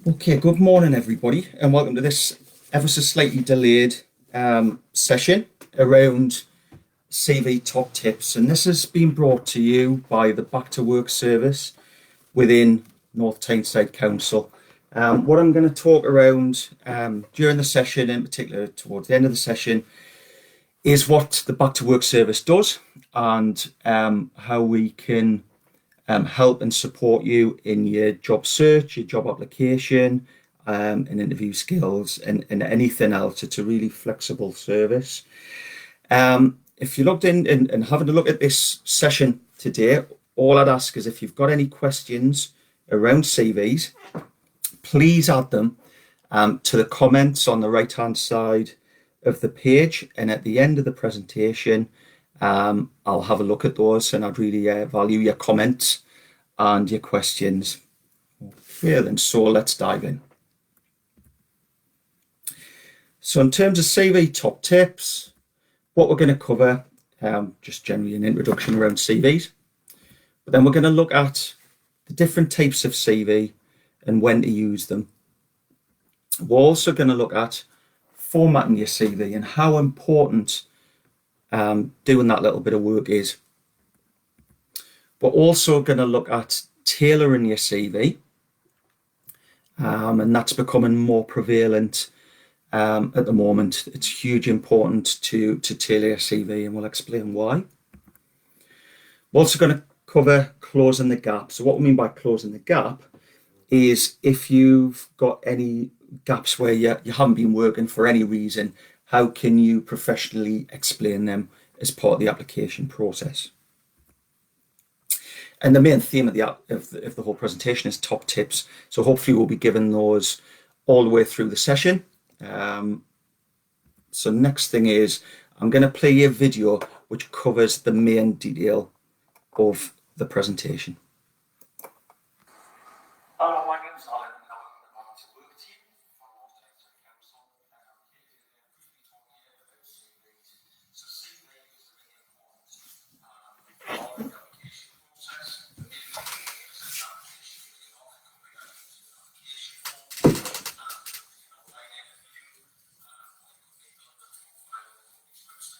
Okay, good morning, everybody, and welcome to this ever so slightly delayed session around CV top tips. And this has been brought to you by the Back to Work service within North Tyneside Council. What I'm going to talk around during the session, in particular towards the end of the session, is what the Back to Work service does and how we can help and support you in your job search, your job application, and interview skills, and anything else. It's a really flexible service. If you looked in and having a look at this session today, all I'd ask is if you've got any questions around CVs, please add them to the comments on the right-hand side of the page. And at the end of the presentation, I'll have a look at those, and I'd really value your comments and your questions. Okay, then, so let's dive in. So in terms of CV top tips, what we're going to cover, just generally an introduction around CVs, but then we're going to look at the different types of CV and when to use them. We're also going to look at formatting your CV and how important doing that little bit of work is. We're also going to look at tailoring your CV, and that's becoming more prevalent at the moment. It's hugely important to tailor your CV, and we'll explain why. We're also going to cover closing the gap. So what we mean by closing the gap is if you've got any gaps where you haven't been working for any reason, how can you professionally explain them as part of the application process? And the main theme of the whole presentation is top tips. So hopefully we'll be giving those all the way through the session. So next thing is I'm going to play a video which covers the main detail of the presentation. Hello, my name is Alan, and I'm the Back to Work team from North Tyneside Council, and I'm here today briefly talking about CVs. So CV is really important part of the application process. The main thing is that application really not coming out into an application form, an online interview, or it could be build a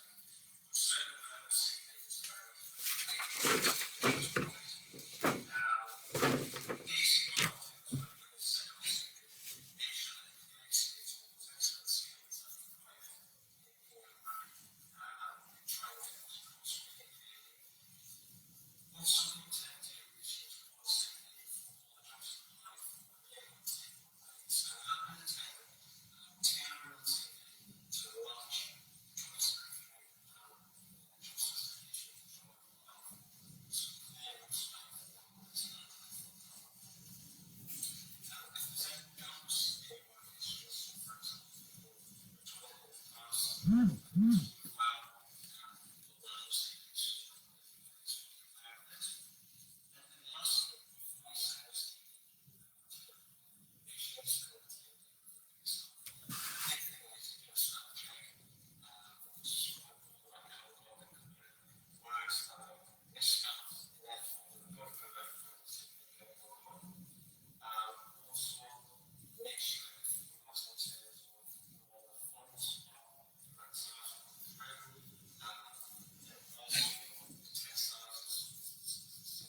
profile on the company's website. But certainly within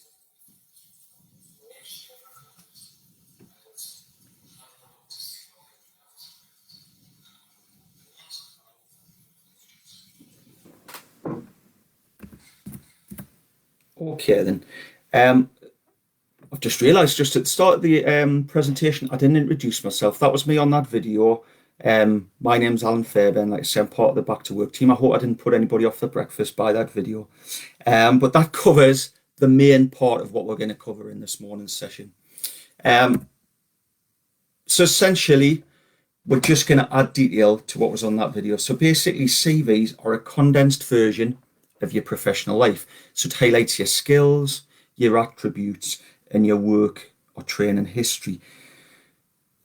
the CV is very important. Okay, then. I've just realised just at the start of the presentation, I didn't introduce myself. That was me on that video. My name's Alan Fairbairn. Like I said, I'm part of the Back to Work team. I hope I didn't put anybody off for breakfast by that video. But that covers the main part of what we're going to cover in this morning's session. So essentially, we're just going to add detail to what was on that video. So basically, CVs are a condensed version of your professional life. So it highlights your skills, your attributes, and your work or training history.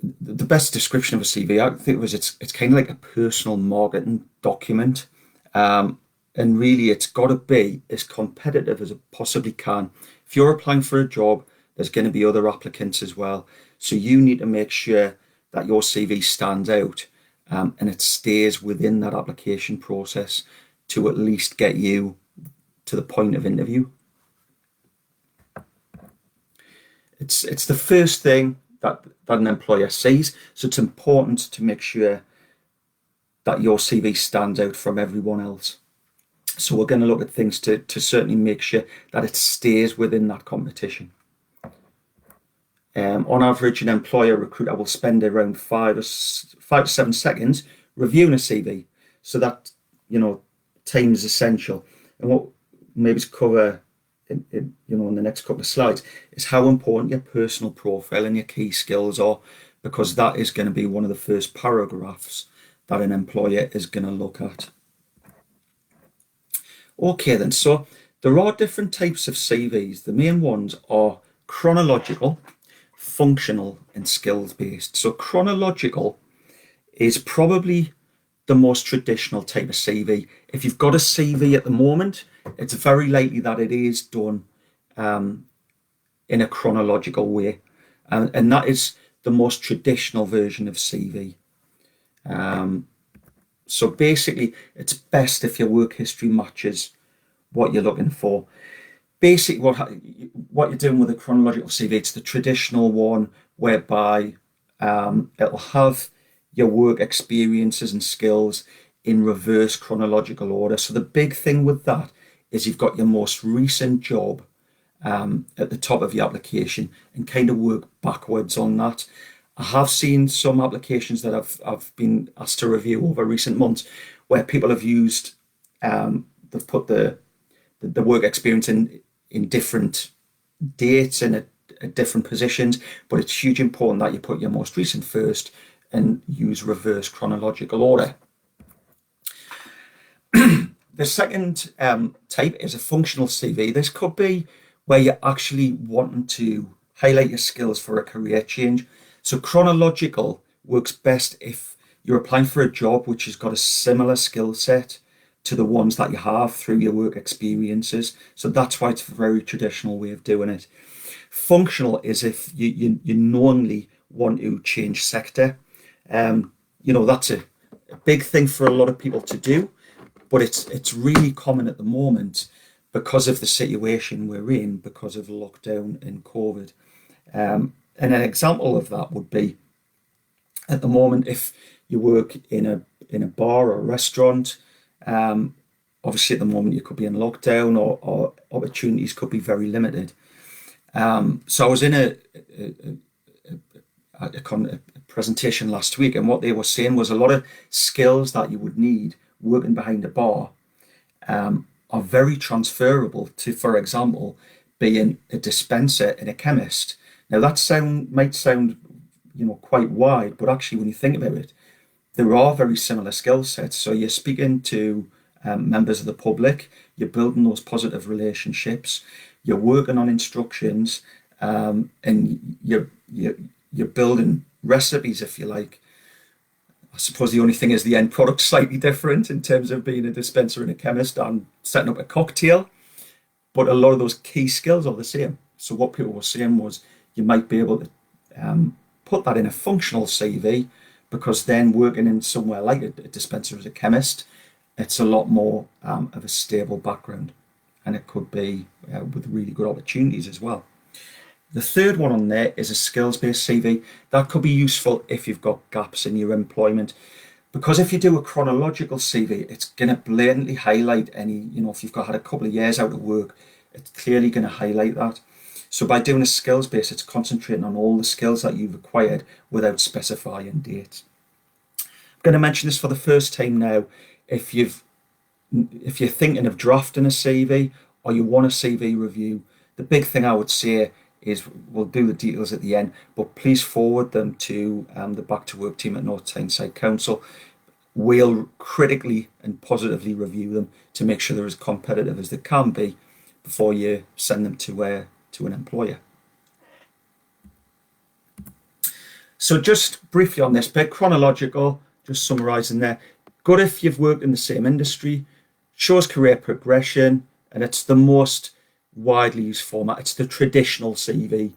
The best description of a CV, I think, was it's kind of like a personal marketing document. And really, it's got to be as competitive as it possibly can. If you're applying for a job, there's going to be other applicants as well. So you need to make sure that your CV stands out and it stays within that application process to at least get you to the point of interview. It's the first thing that an employer sees, so it's important to make sure that your CV stands out from everyone else. So we're going to look at things to certainly make sure that it stays within that competition. On average, an employer recruiter will spend around 5 to 7 seconds reviewing a CV. So that, time is essential. And what maybe to cover in the next couple of slides is how important your personal profile and your key skills are, because that is going to be one of the first paragraphs that an employer is going to look at. Okay then, so there are different types of CVs. The main ones are chronological, functional, and skills based. So chronological is probably the most traditional type of CV. If you've got a CV at the moment, it's very likely that it is done in a chronological way, and that is the most traditional version of CV. So basically, it's best if your work history matches what you're looking for. Basically, what you're doing with a chronological CV, it's the traditional one whereby it'll have your work experiences and skills in reverse chronological order. So the big thing with that is you've got your most recent job at the top of your application and kind of work backwards on that. I have seen some applications that I've been asked to review over recent months where people have used, they've put the work experience in different dates and at different positions, but it's hugely important that you put your most recent first and use reverse chronological order. The second type is a functional CV. This could be where you're actually wanting to highlight your skills for a career change. So chronological works best if you're applying for a job which has got a similar skill set to the ones that you have through your work experiences. So that's why it's a very traditional way of doing it. Functional is if you knowingly want to change sector. That's a big thing for a lot of people to do, but it's really common at the moment because of the situation we're in, because of lockdown and COVID. And an example of that would be, at the moment, if you work in a bar or a restaurant, obviously at the moment you could be in lockdown or opportunities could be very limited. So I was in a presentation last week, and what they were saying was a lot of skills that you would need working behind a bar are very transferable to, for example, being a dispenser and a chemist. Now that might sound quite wide, but actually when you think about it, there are very similar skill sets. So you're speaking to members of the public, you're building those positive relationships, you're working on instructions, and you're building recipes, if you like. I suppose the only thing is the end product's slightly different in terms of being a dispenser and a chemist and setting up a cocktail, but a lot of those key skills are the same. So what people were saying was you might be able to put that in a functional CV, because then working in somewhere like a dispenser as a chemist, it's a lot more of a stable background, and it could be with really good opportunities as well. The third one on there is a skills-based CV. That could be useful if you've got gaps in your employment, because if you do a chronological CV, it's going to blatantly highlight any, if you've had a couple of years out of work, it's clearly going to highlight that. So by doing a skills base, it's concentrating on all the skills that you've acquired without specifying dates. I'm going to mention this for the first time now. If you're thinking of drafting a CV or you want a CV review, the big thing I would say is, we'll do the details at the end, but please forward them to the Back to Work team at North Tyneside Council. We'll critically and positively review them to make sure they're as competitive as they can be before you send them to an employer. So just briefly on this bit, chronological, just summarising there. Good if you've worked in the same industry, shows career progression, and it's the most widely used format. It's the traditional CV.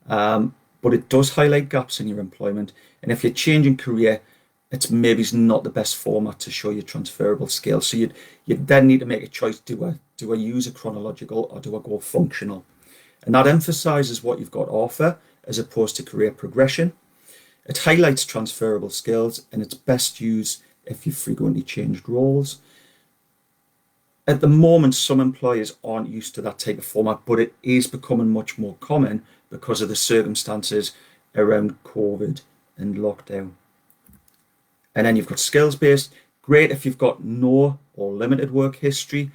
But but it does highlight gaps in your employment. And if you're changing career, it's maybe not the best format to show your transferable skills. So you then need to make a choice. Do I use a chronological or do I go functional? And that emphasizes what you've got to offer as opposed to career progression. It highlights transferable skills, and it's best used if you've frequently changed roles. At the moment, some employers aren't used to that type of format, but it is becoming much more common because of the circumstances around COVID and lockdown. And then you've got skills-based. Great if you've got no or limited work history.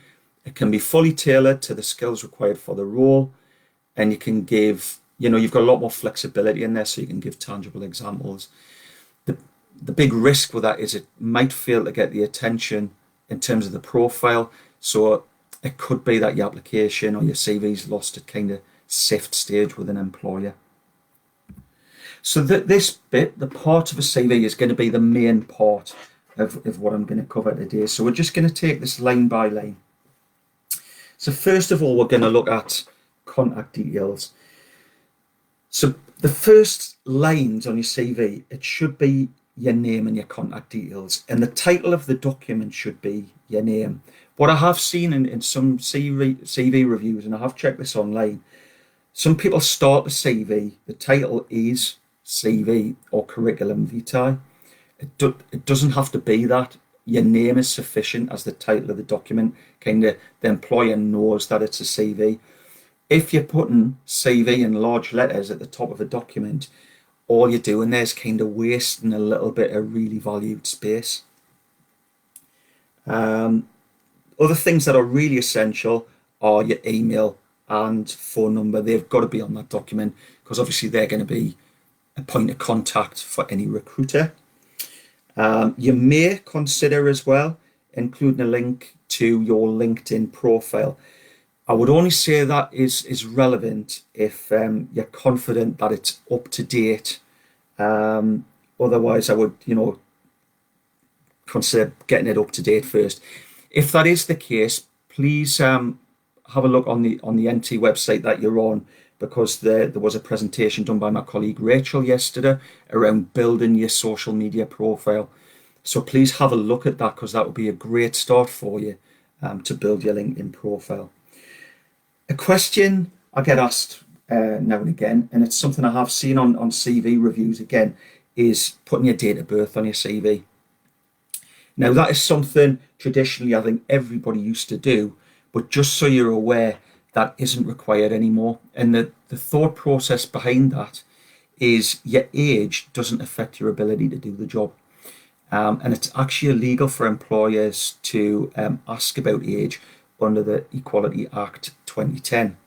It can be fully tailored to the skills required for the role, and you can give, you've got a lot more flexibility in there, so you can give tangible examples. The big risk with that is it might fail to get the attention in terms of the profile. So it could be that your application or your CV's lost at kind of sift stage with an employer. So this bit, the part of a CV, is going to be the main part of what I'm going to cover today. So we're just going to take this line by line. So first of all, we're going to look at contact details. So the first lines on your CV, it should be your name and your contact details, and the title of the document should be your name. What I have seen in some CV reviews, and I have checked this online, some people start the CV, the title is CV or curriculum vitae. It doesn't have to be that. Your name is sufficient as the title of the document. Kind of the employer knows that it's a CV. If you're putting CV in large letters at the top of a document, all you're doing there is kind of wasting a little bit of really valued space. Other things that are really essential are your email and phone number. They've got to be on that document because obviously they're going to be a point of contact for any recruiter. You may consider as well including a link to your LinkedIn profile. I would only say that is relevant if you're confident that it's up to date. Otherwise, I would, consider getting it up to date first. If that is the case, please have a look on the NT website that you're on, because there was a presentation done by my colleague Rachel yesterday around building your social media profile. So please have a look at that, because that would be a great start for you to build your LinkedIn profile. A question I get asked now and again, and it's something I have seen on CV reviews again, is putting your date of birth on your CV. Now, that is something traditionally I think everybody used to do, but just so you're aware, that isn't required anymore. And the thought process behind that is your age doesn't affect your ability to do the job. And it's actually illegal for employers to ask about age under the Equality Act 2010.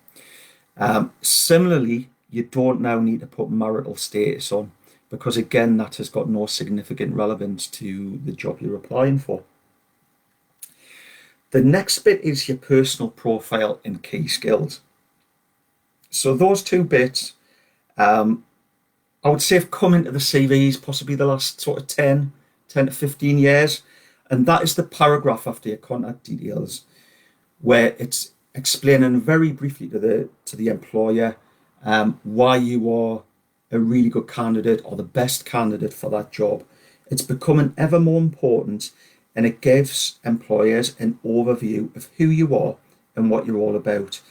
Similarly, you don't now need to put marital status on, because again, that has got no significant relevance to the job you're applying for. The next bit is your personal profile and key skills. So those two bits, I would say, have come into the CVs possibly the last sort of 10 to 15 years. And that is the paragraph after your contact details, where it's explaining very briefly to the employer why you are a really good candidate or the best candidate for that job. It's becoming ever more important, and it gives employers an overview of who you are and what you're all about.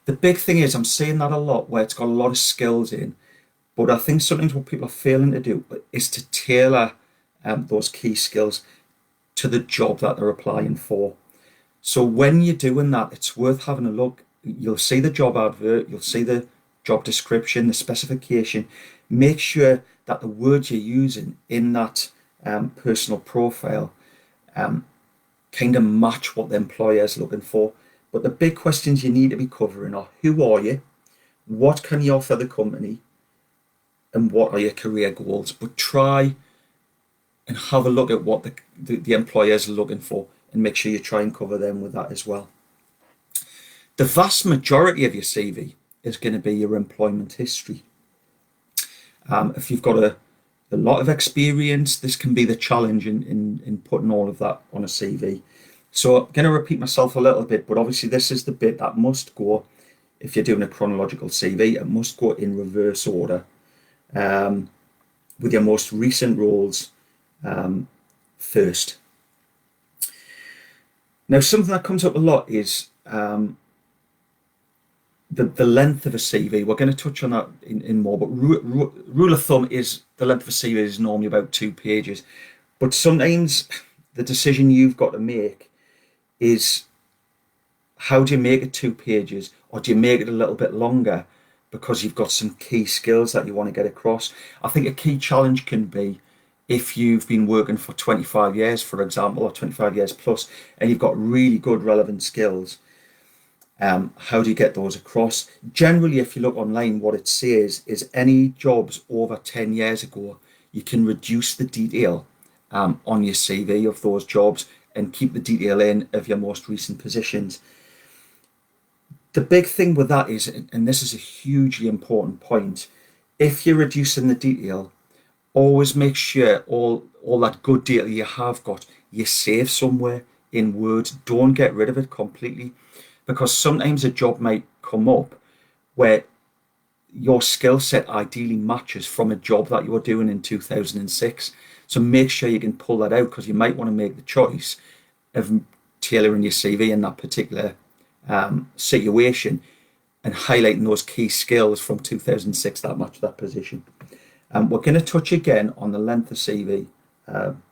The big thing is, I'm seeing that a lot where it's got a lot of skills in, but I think sometimes what people are failing to do is to tailor those key skills to the job that they're applying for. So when you're doing that, it's worth having a look. You'll see the job advert, you'll see the job description, the specification. Make sure that the words you're using in that personal profile kind of match what the employer is looking for. But the big questions you need to be covering are: who are you? What can you offer the company? And what are your career goals? But try and have a look at what the employer is looking for, and make sure you try and cover them with that as well. The vast majority of your CV is going to be your employment history. If you've got a lot of experience, this can be the challenge in putting all of that on a CV. So I'm going to repeat myself a little bit, but obviously this is the bit that must go, if you're doing a chronological CV, it must go in reverse order. with your most recent roles first. Now, something that comes up a lot is the length of a CV. We're going to touch on that in more, but rule of thumb is the length of a CV is normally about 2 pages. But sometimes the decision you've got to make is, how do you make it 2 pages, or do you make it a little bit longer because you've got some key skills that you want to get across? I think a key challenge can be, if you've been working for 25 years, for example, or 25 years plus, and you've got really good relevant skills, how do you get those across? Generally, if you look online, what it says is any jobs over 10 years ago, you can reduce the detail on your CV of those jobs and keep the detail in of your most recent positions. The big thing with that is, and this is a hugely important point, if you're reducing the detail, always make sure all that good data you have got, you save somewhere in Word. Don't get rid of it completely, because sometimes a job might come up where your skill set ideally matches from a job that you were doing in 2006. So make sure you can pull that out, because you might want to make the choice of tailoring your CV in that particular situation and highlighting those key skills from 2006 that match that position. We're going to touch again on the length of CV on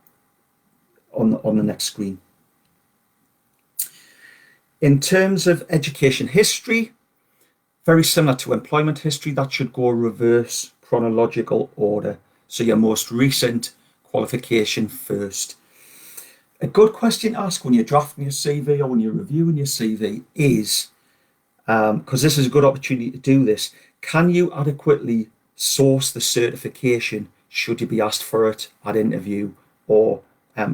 the next screen. In terms of education history, very similar to employment history, that should go reverse chronological order. So your most recent qualification first. A good question to ask when you're drafting your CV or when you're reviewing your CV is, because this is a good opportunity to do this, can you adequately source the certification should you be asked for it at interview or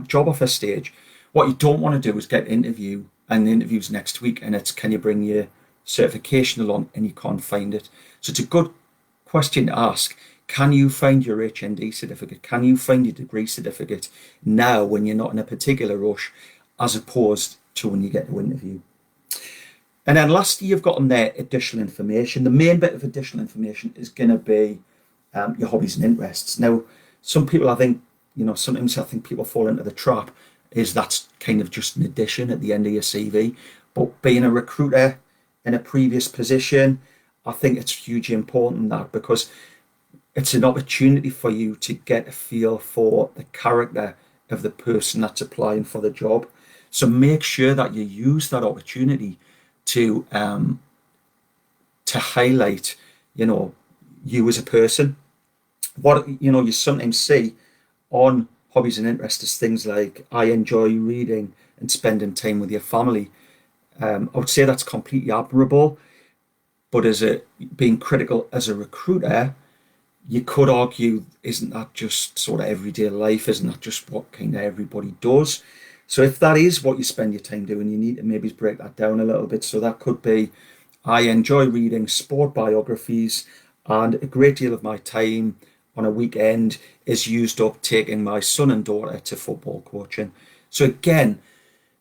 job offer stage? What you don't want to do is get an interview and the interview's next week and it's, can you bring your certification along, and you can't find it. So it's a good question to ask. Can you find your HND certificate? Can you find your degree certificate now when you're not in a particular rush, as opposed to when you get to interview? And then lastly, you've got on there additional information. The main bit of additional information is going to be your hobbies and interests. Now, some people, I think, sometimes I think people fall into the trap is that's kind of just an addition at the end of your CV. But being a recruiter in a previous position, I think it's hugely important that, because it's an opportunity for you to get a feel for the character of the person that's applying for the job. So make sure that you use that opportunity to highlight, you as a person. What you sometimes see on hobbies and interests is things like, I enjoy reading and spending time with your family. I would say that's completely admirable, but being critical as a recruiter, you could argue, isn't that just sort of everyday life? Isn't that just what kind of everybody does? So if that is what you spend your time doing, you need to maybe break that down a little bit. So that could be, I enjoy reading sport biographies, and a great deal of my time on a weekend is used up taking my son and daughter to football coaching. So again,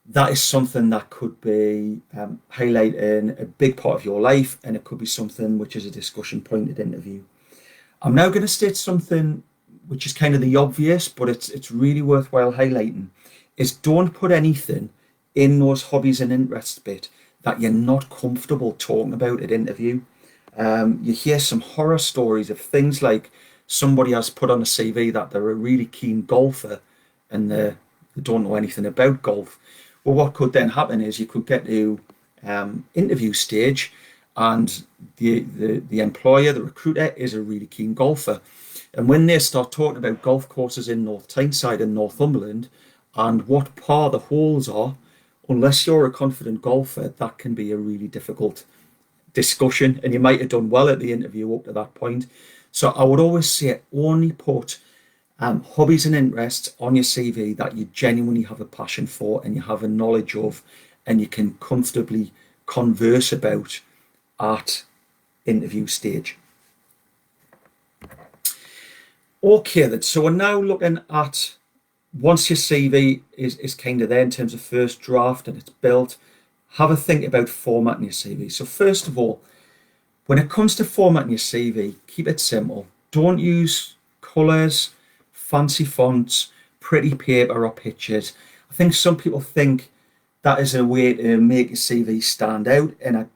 that is something that could be highlighting a big part of your life, and it could be something which is a discussion point at interview. I'm now going to state something which is kind of the obvious, but it's really worthwhile highlighting, is don't put anything in those hobbies and interests bit that you're not comfortable talking about at interview. You hear some horror stories of things like somebody has put on a CV that they're a really keen golfer and they don't know anything about golf. Well, what could then happen is you could get to interview stage, and the employer, the recruiter, is a really keen golfer. And when they start talking about golf courses in North Tyneside and Northumberland and what par the holes are, unless you're a confident golfer, that can be a really difficult discussion. And you might have done well at the interview up to that point. So I would always say only put hobbies and interests on your CV that you genuinely have a passion for and you have a knowledge of and you can comfortably converse about at interview stage. Okay then, so we're now looking at, once your CV is kind of there in terms of first draft and it's built, have a think about formatting your CV. So first of all, when it comes to formatting your CV, keep it simple. Don't use colours, fancy fonts, pretty paper or pictures. I think some people think that is a way to make a CV stand out, and I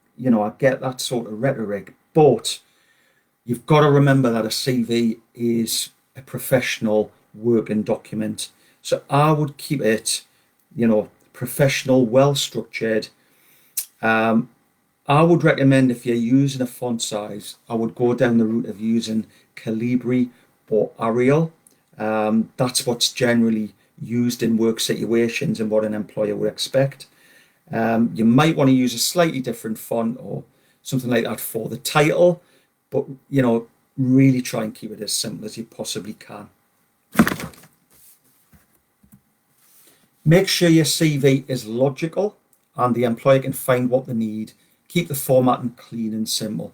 get that sort of rhetoric, but you've got to remember that a CV is a professional working document. So I would keep it, professional, well structured. I would recommend, if you're using a font size, I would go down the route of using Calibri or Arial. That's what's generally used in work situations and what an employer would expect. You might want to use a slightly different font or something like that for the title, but really try and keep it as simple as you possibly can. Make sure your CV is logical and the employer can find what they need. Keep the formatting clean and simple.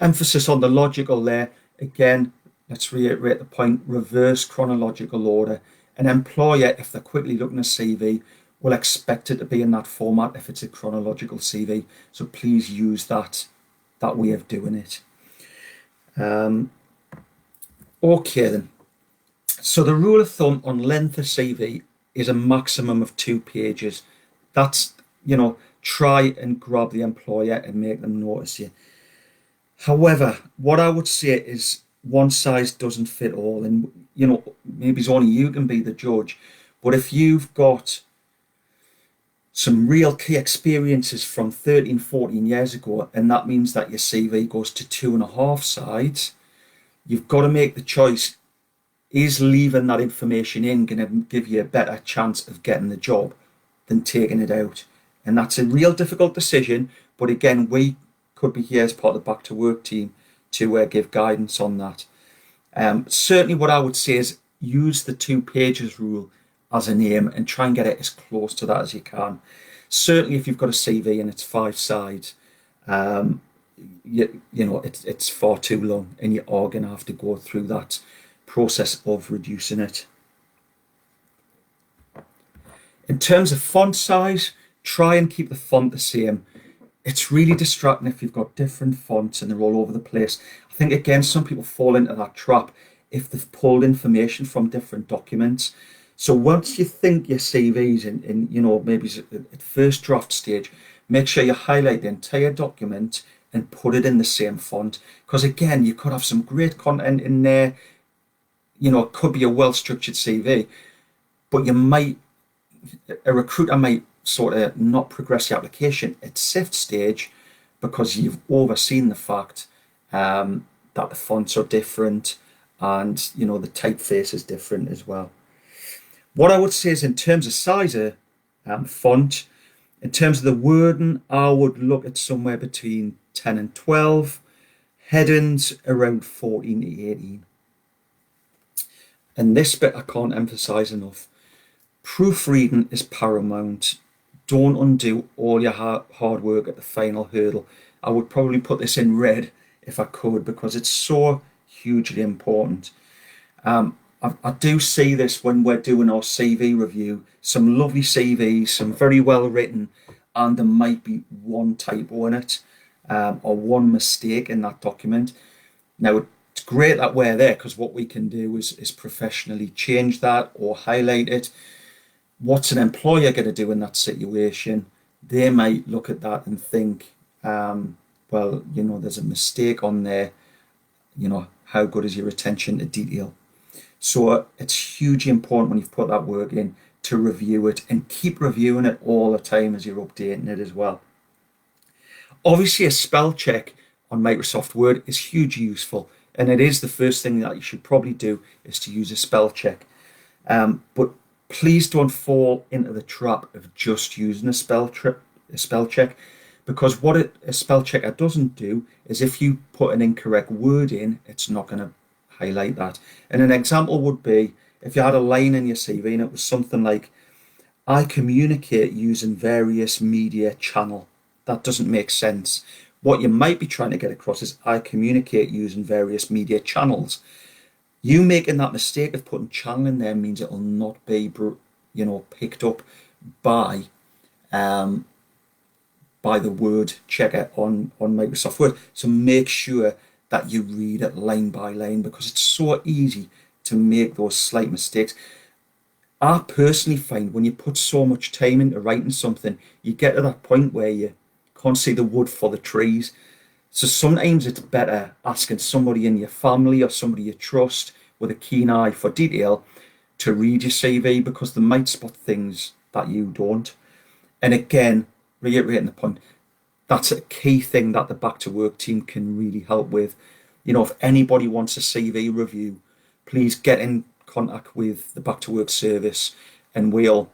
Emphasis on the logical there. Again, let's reiterate the point, reverse chronological order. An employer, if they're quickly looking at a CV, will expect it to be in that format if it's a chronological CV. So please use that way of doing it. Okay then. So the rule of thumb on length of CV is a maximum of 2 pages. That's, try and grab the employer and make them notice you. However, what I would say is one size doesn't fit all, and maybe it's only you can be the judge. But if you've got some real key experiences from 13, 14 years ago, and that means that your CV goes to 2.5 sides, you've got to make the choice. Is leaving that information in going to give you a better chance of getting the job than taking it out? And that's a real difficult decision. But again, we could be here as part of the Back to Work team to give guidance on that. Certainly what I would say is use the 2 pages rule as an aim and try and get it as close to that as you can. Certainly if you've got a CV and it's 5 sides, it's far too long, and you are going to have to go through that process of reducing it. In terms of font size, try and keep the font the same. It's really distracting if you've got different fonts and they're all over the place. I think, again, some people fall into that trap if they've pulled information from different documents. So once you think your CV's in maybe at first draft stage, make sure you highlight the entire document and put it in the same font. Because again, you could have some great content in there. It could be a well-structured CV, but a recruiter might sort of not progress the application at SIFT stage because you've overseen the fact that the fonts are different and the typeface is different as well. What I would say is, in terms of size of font, in terms of the wording, I would look at somewhere between 10 and 12, headings around 14 to 18. And this bit I can't emphasize enough. Proofreading is paramount. Don't undo all your hard work at the final hurdle. I would probably put this in red if I could, because it's so hugely important. I do see this when we're doing our CV review. Some lovely CVs, some very well written, and there might be one typo in it, or one mistake in that document. Now, it's great that we're there, because what we can do is professionally change that or highlight it. What's an employer going to do in that situation? They might look at that and think, there's a mistake on there. How good is your attention to detail? So it's hugely important when you've put that work in to review it, and keep reviewing it all the time as you're updating it as well. Obviously, a spell check on Microsoft Word is hugely useful, and it is the first thing that you should probably do, is to use a spell check. But please don't fall into the trap of just using a spell check, because what a spell checker doesn't do is, if you put an incorrect word in, it's not going to highlight that. And an example would be, if you had a line in your CV and it was something like, I communicate using various media channel. That doesn't make sense. What you might be trying to get across is, I communicate using various media channels. You making that mistake of putting channel in there means it will not be, picked up by the word checker on Microsoft Word. So make sure that you read it line by line, because it's so easy to make those slight mistakes. I personally find when you put so much time into writing something, you get to that point where you can't see the wood for the trees. So sometimes it's better asking somebody in your family or somebody you trust with a keen eye for detail to read your CV, because they might spot things that you don't. And again, reiterating the point, that's a key thing that the Back to Work team can really help with. If anybody wants a CV review, please get in contact with the Back to Work service, and we'll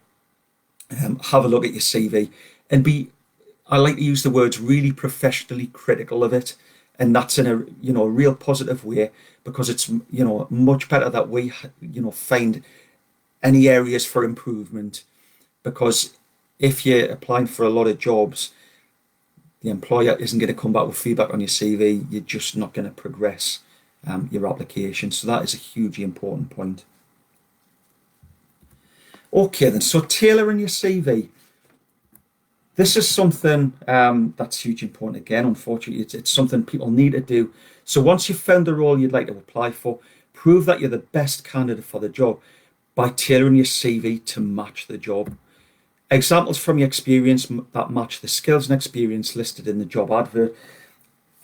have a look at your CV and I like to use the words, really professionally critical of it. And that's in a real positive way, because it's much better that we find any areas for improvement. Because if you're applying for a lot of jobs, the employer isn't going to come back with feedback on your CV. You're just not going to progress your application. So that is a hugely important point. Okay, then, so tailoring your CV. This is something that's hugely important. Again, unfortunately, it's something people need to do. So once you've found the role you'd like to apply for, prove that you're the best candidate for the job by tailoring your CV to match the job. Examples from your experience that match the skills and experience listed in the job advert.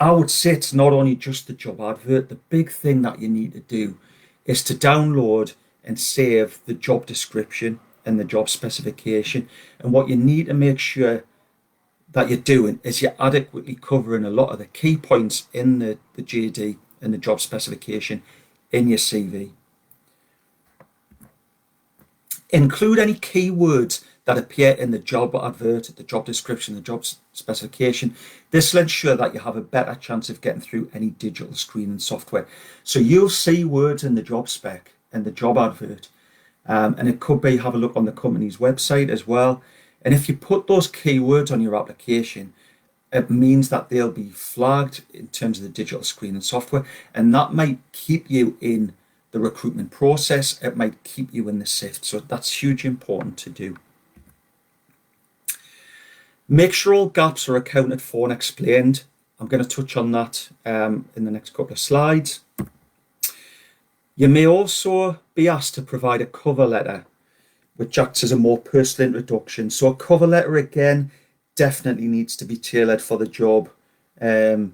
I would say it's not only just the job advert. The big thing that you need to do is to download and save the job description and the job specification. And what you need to make sure that you're doing is you're adequately covering a lot of the key points in the JD and the job specification in your CV. Include any keywords that appear in the job advert, the job description, the job specification. This will ensure that you have a better chance of getting through any digital screening software. So you'll see words in the job spec and the job advert, and it could be have a look on the company's website as well. And if you put those keywords on your application, it means that they'll be flagged in terms of the digital screening software, and that might keep you in the recruitment process. It might keep you in the sift. So that's hugely important to do. Make sure all gaps are accounted for and explained. I'm going to touch on that in the next couple of slides. You may also be asked to provide a cover letter, which acts as a more personal introduction. So a cover letter, again, definitely needs to be tailored for the job that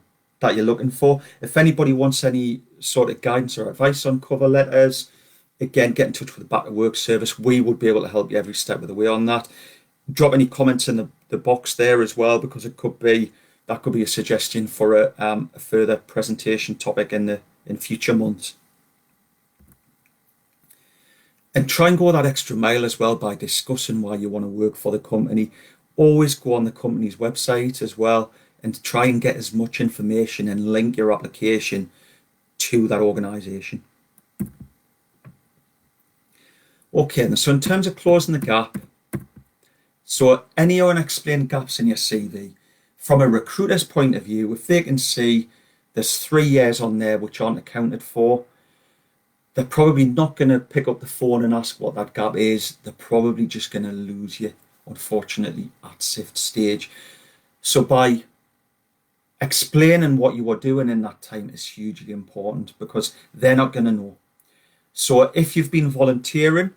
you're looking for. If anybody wants any sort of guidance or advice on cover letters, again, get in touch with the Back to Work service. We would be able to help you every step of the way on that. Drop any comments in the box there as well, because that could be a suggestion for a further presentation topic in future months. And try and go that extra mile as well by discussing why you want to work for the company. Always go on the company's website as well and try and get as much information and link your application to that organisation. Okay, so in terms of closing the gap, so any unexplained gaps in your CV, from a recruiter's point of view, if they can see there's 3 years on there which aren't accounted for, they're probably not going to pick up the phone and ask what that gap is. They're probably just going to lose you, unfortunately, at SIFT stage. So by explaining what you were doing in that time is hugely important, because they're not going to know. So if you've been volunteering,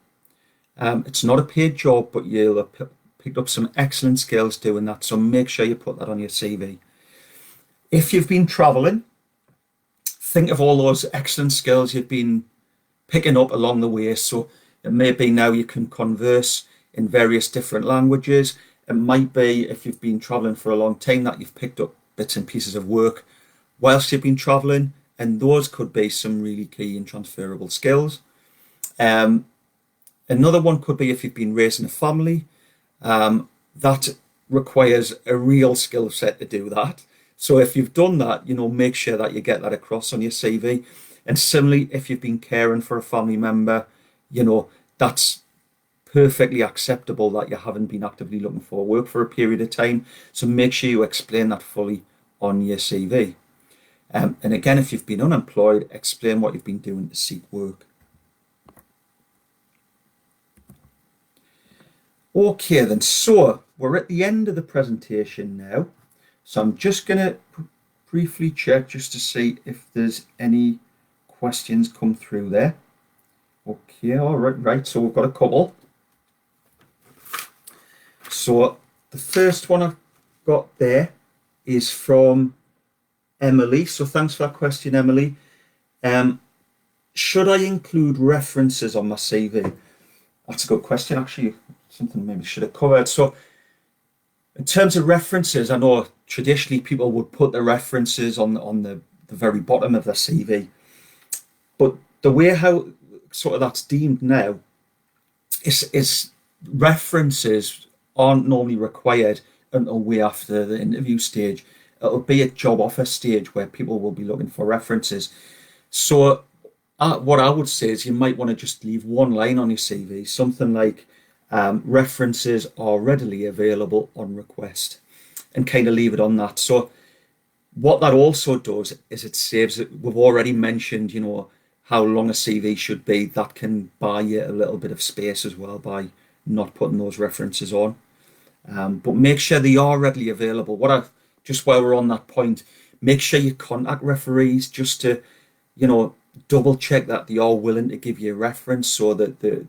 it's not a paid job, but you'll have picked up some excellent skills doing that. So make sure you put that on your CV. If you've been traveling, think of all those excellent skills you've been picking up along the way. So it may be now you can converse in various different languages. It might be, if you've been traveling for a long time, that you've picked up bits and pieces of work whilst you've been traveling, and those could be some really key and transferable skills. Another one could be if you've been raising a family. That requires a real skill set to do that. So if you've done that, make sure that you get that across on your CV. And similarly, if you've been caring for a family member, that's perfectly acceptable that you haven't been actively looking for work for a period of time. So make sure you explain that fully on your CV. And again, if you've been unemployed, explain what you've been doing to seek work. Okay, then, so we're at the end of the presentation now. So I'm just going to briefly check just to see if there's any questions come through there. Okay, all right, right. So we've got a couple. So the first one I've got there is from Emily. So thanks for that question, Emily. Should I include references on my CV? That's a good question, actually. Something maybe should have covered. So in terms of references, I know traditionally people would put the references on the very bottom of their CV. But the way how sort of that's deemed now is references aren't normally required until way after the interview stage. It'll be a job offer stage where people will be looking for references. So what I would say is you might want to just leave one line on your CV, something like references are readily available on request, and kind of leave it on that. So what that also does is it saves it. We've already mentioned, how long a CV should be. That can buy you a little bit of space as well by not putting those references on. But make sure they are readily available. Just while we're on that point, make sure you contact referees just to, double check that they are willing to give you a reference, so that the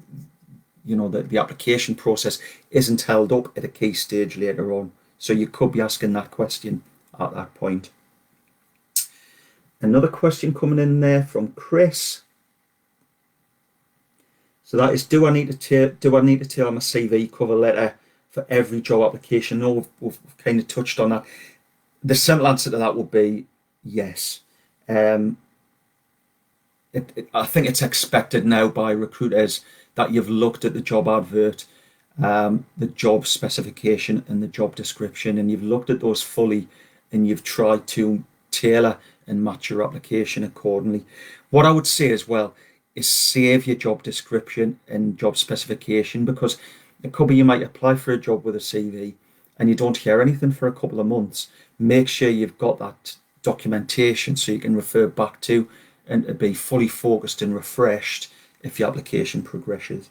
application process isn't held up at a key stage later on. So you could be asking that question at that point. Another question coming in there from Chris. So that is, do I need to tailor my CV cover letter for every job application? No, we've kind of touched on that. The simple answer to that would be yes. I think it's expected now by recruiters that you've looked at the job advert, the job specification and the job description, and you've looked at those fully, and you've tried to tailor and match your application accordingly. What I would say as well is save your job description and job specification, because it could be you might apply for a job with a CV and you don't hear anything for a couple of months. Make sure you've got that documentation so you can refer back to, and to be fully focused and refreshed if your application progresses.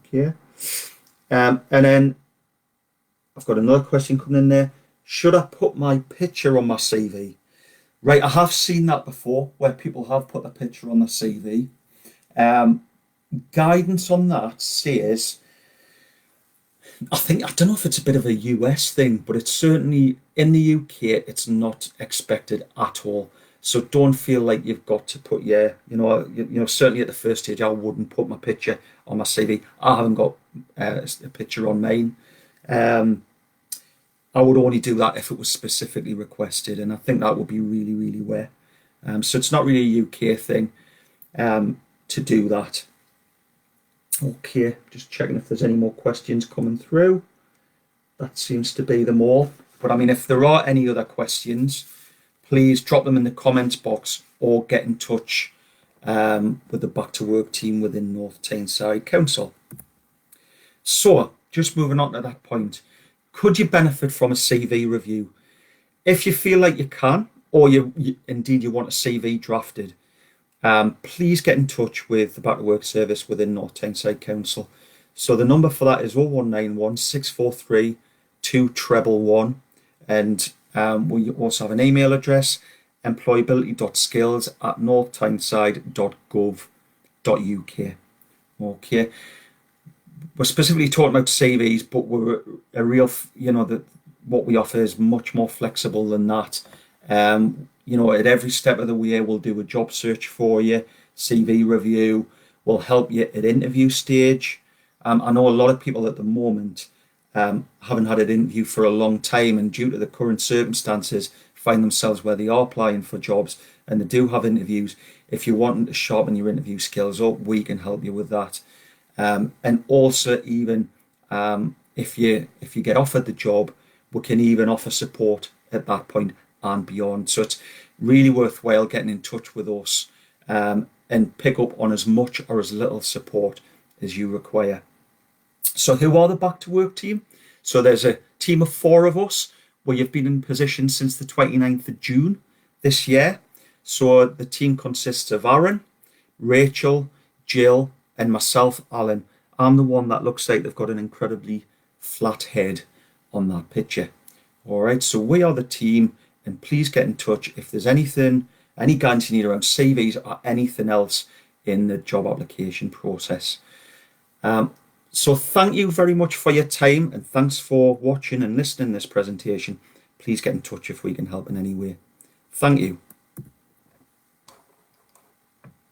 Okay. And then I've got another question coming in there. Should I put my picture on my CV? Right, I have seen that before where people have put a picture on their CV. Guidance on that says, I don't know if it's a bit of a US thing, but it's certainly in the UK, it's not expected at all. So don't feel like you've got to put certainly at the first stage, I wouldn't put my picture on my CV. I haven't got a picture on mine. I would only do that if it was specifically requested, and I think that would be really, really rare. So it's not really a UK thing to do that. Okay, just checking if there's any more questions coming through. That seems to be them all. But I mean, if there are any other questions, please drop them in the comments box or get in touch with the Back to Work team within North Tyneside Council. So, just moving on to that point, could you benefit from a CV review? If you feel like you can, or indeed you want a CV drafted, please get in touch with the Back to Work service within North Tyneside Council. So the number for that is 0191 643 2111, and we also have an email address, employability.skills@northtyneside.gov.uk. Okay, we're specifically talking about CVs, but we're a real, what we offer is much more flexible than that. At every step of the way, we'll do a job search for you, CV review, we'll help you at interview stage. I know a lot of people at the moment haven't had an interview for a long time, and due to the current circumstances, find themselves where they are applying for jobs and they do have interviews. If you're wanting to sharpen your interview skills up, we can help you with that. And also, even if you get offered the job, we can even offer support at that point and beyond. So it's really worthwhile getting in touch with us and pick up on as much or as little support as you require. So who are the Back to Work team? So there's a team of 4 of us, where you've been in position since the 29th of June this year. So the team consists of Aaron, Rachel, Jill, and myself, Alan. I'm the one that looks like they've got an incredibly flat head on that picture. All right, so we are the team, and please get in touch if there's anything, any guidance you need around CVs or anything else in the job application process. So thank you very much for your time, and thanks for watching and listening to this presentation. Please get in touch if we can help in any way. Thank you.